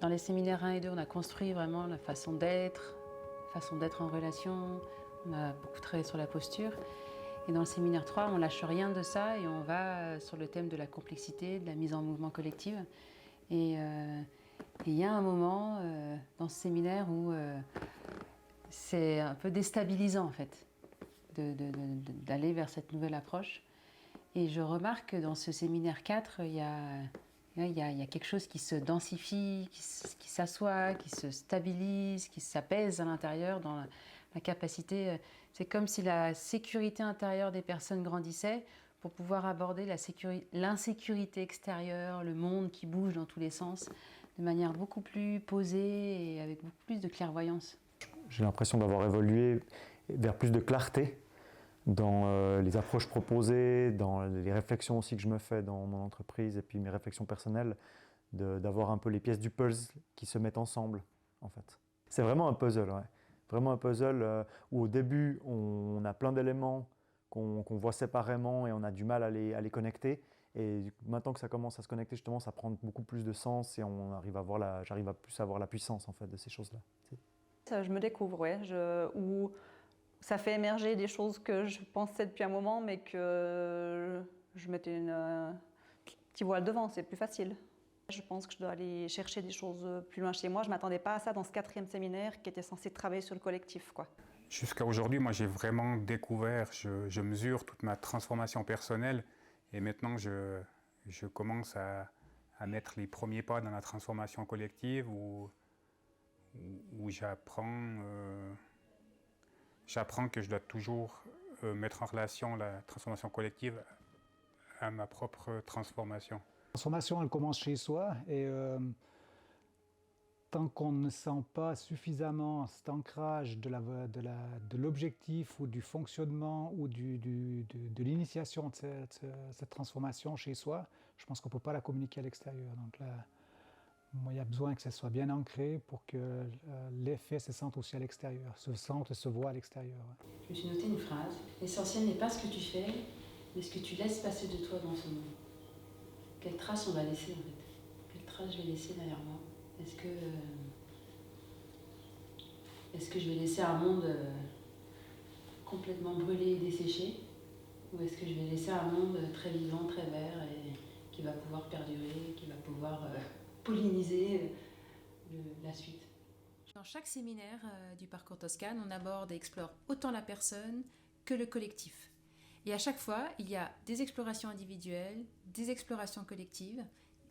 Dans les séminaires 1 et 2, on a construit vraiment la façon d'être en relation, on a beaucoup travaillé sur la posture. Et dans le séminaire 3, on lâche rien de ça et on va sur le thème de la complexité, de la mise en mouvement collective. Et il y a un moment dans ce séminaire où c'est un peu déstabilisant en fait, d'aller vers cette nouvelle approche. Et je remarque que dans ce séminaire 4, il y a quelque chose qui se densifie, qui s'assoit, qui se stabilise, qui s'apaise à l'intérieur dans la capacité. C'est comme si la sécurité intérieure des personnes grandissait pour pouvoir aborder l'insécurité extérieure, le monde qui bouge dans tous les sens, de manière beaucoup plus posée et avec beaucoup plus de clairvoyance. J'ai l'impression d'avoir évolué vers plus de clarté dans les approches proposées, dans les réflexions aussi que je me fais dans mon entreprise et puis mes réflexions personnelles, d'avoir un peu les pièces du puzzle qui se mettent ensemble, en fait. C'est vraiment un puzzle, ouais. Vraiment un puzzle où au début, on a plein d'éléments qu'on voit séparément et on a du mal à les connecter. Et maintenant que ça commence à se connecter, justement, ça prend beaucoup plus de sens et j'arrive à plus à voir la puissance, en fait, de ces choses-là. Je me découvre, ouais, où ça fait émerger des choses que je pensais depuis un moment, mais que je mettais un petit voile devant, c'est plus facile. Je pense que je dois aller chercher des choses plus loin chez moi. Je ne m'attendais pas à ça dans ce 4e séminaire qui était censé travailler sur le collectif, quoi. Jusqu'à aujourd'hui, moi j'ai vraiment découvert, je mesure toute ma transformation personnelle et maintenant je commence à mettre les premiers pas dans la transformation collective où j'apprends que je dois toujours mettre en relation la transformation collective à ma propre transformation. La transformation, elle commence chez soi et tant qu'on ne sent pas suffisamment cet ancrage de l'objectif ou du fonctionnement ou de l'initiation de cette transformation chez soi, je pense qu'on ne peut pas la communiquer à l'extérieur. Donc là, moi, il y a besoin que ça soit bien ancré pour que l'effet se sente aussi à l'extérieur, se sente et se voit à l'extérieur. Ouais. Je me suis noté une phrase. L'essentiel n'est pas ce que tu fais, mais ce que tu laisses passer de toi dans ce monde. Quelle trace on va laisser en fait? Quelle trace je vais laisser derrière moi? Est-ce que je vais laisser un monde complètement brûlé et desséché? Ou est-ce que je vais laisser un monde très vivant, très vert et qui va pouvoir perdurer, qui va pouvoir polliniser la suite? Dans chaque séminaire du parcours Toscane, on aborde et explore autant la personne que le collectif. Et à chaque fois, il y a des explorations individuelles, des explorations collectives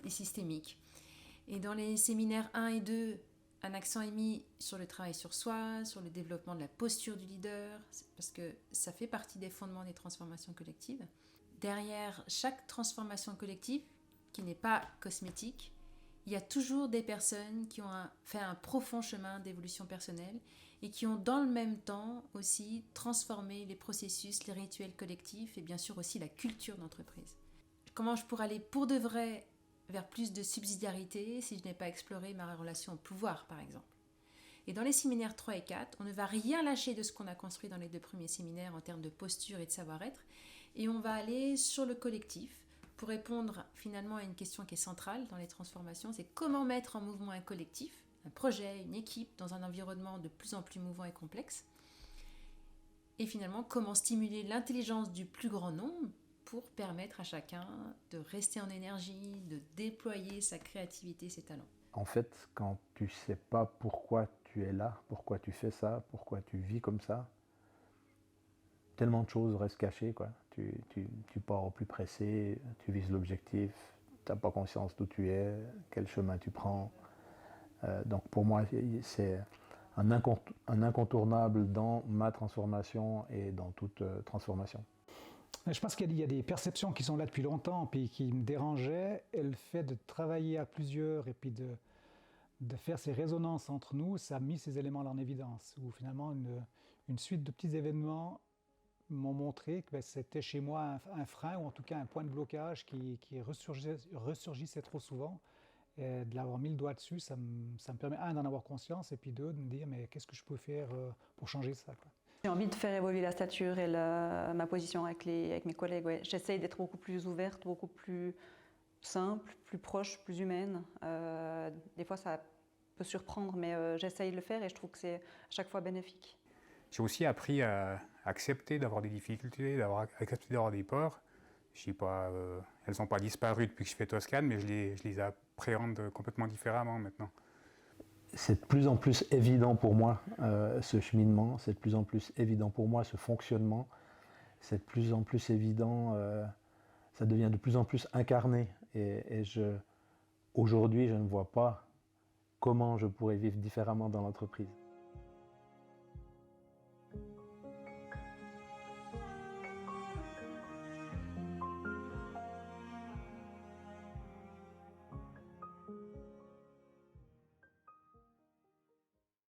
et systémiques. Et dans les séminaires 1 et 2, un accent est mis sur le travail sur soi, sur le développement de la posture du leader, parce que ça fait partie des fondements des transformations collectives. Derrière chaque transformation collective, qui n'est pas cosmétique, il y a toujours des personnes qui ont fait un profond chemin d'évolution personnelle et qui ont dans le même temps aussi transformé les processus, les rituels collectifs et bien sûr aussi la culture d'entreprise. Comment je pourrais aller pour de vrai vers plus de subsidiarité si je n'ai pas exploré ma relation au pouvoir par exemple. Et dans les séminaires 3 et 4, on ne va rien lâcher de ce qu'on a construit dans les 2 premiers séminaires en termes de posture et de savoir-être et on va aller sur le collectif pour répondre finalement à une question qui est centrale dans les transformations, c'est comment mettre en mouvement un collectif, un projet, une équipe dans un environnement de plus en plus mouvant et complexe. Et finalement, comment stimuler l'intelligence du plus grand nombre pour permettre à chacun de rester en énergie, de déployer sa créativité, ses talents. En fait, quand tu ne sais pas pourquoi tu es là, pourquoi tu fais ça, pourquoi tu vis comme ça, tellement de choses restent cachées, quoi. Tu pars au plus pressé, tu vises l'objectif, tu n'as pas conscience d'où tu es, quel chemin tu prends. Donc pour moi, c'est un incontournable dans ma transformation et dans toute transformation. Je pense qu'il y a des perceptions qui sont là depuis longtemps puis qui me dérangeaient. Et le fait de travailler à plusieurs et puis de faire ces résonances entre nous, ça a mis ces éléments-là en évidence. Où finalement, une suite de petits événements m'ont montré que c'était chez moi un frein ou en tout cas un point de blocage qui ressurgissait trop souvent. Et de l'avoir mis le doigt dessus, ça me permet, un, d'en avoir conscience et puis deux, de me dire mais qu'est-ce que je peux faire pour changer ça, quoi. J'ai envie de faire évoluer la stature et ma position avec mes collègues. Ouais. J'essaye d'être beaucoup plus ouverte, beaucoup plus simple, plus proche, plus humaine. Des fois, ça peut surprendre, mais j'essaye de le faire et je trouve que c'est à chaque fois bénéfique. J'ai aussi appris à accepter d'avoir des difficultés, accepter d'avoir des peurs. Je sais pas, elles n'ont pas disparu depuis que je fais Toscane, mais je les appréhende complètement différemment maintenant. C'est de plus en plus évident pour moi ce cheminement, c'est de plus en plus évident pour moi ce fonctionnement, c'est de plus en plus évident, ça devient de plus en plus incarné. Aujourd'hui, je ne vois pas comment je pourrais vivre différemment dans l'entreprise.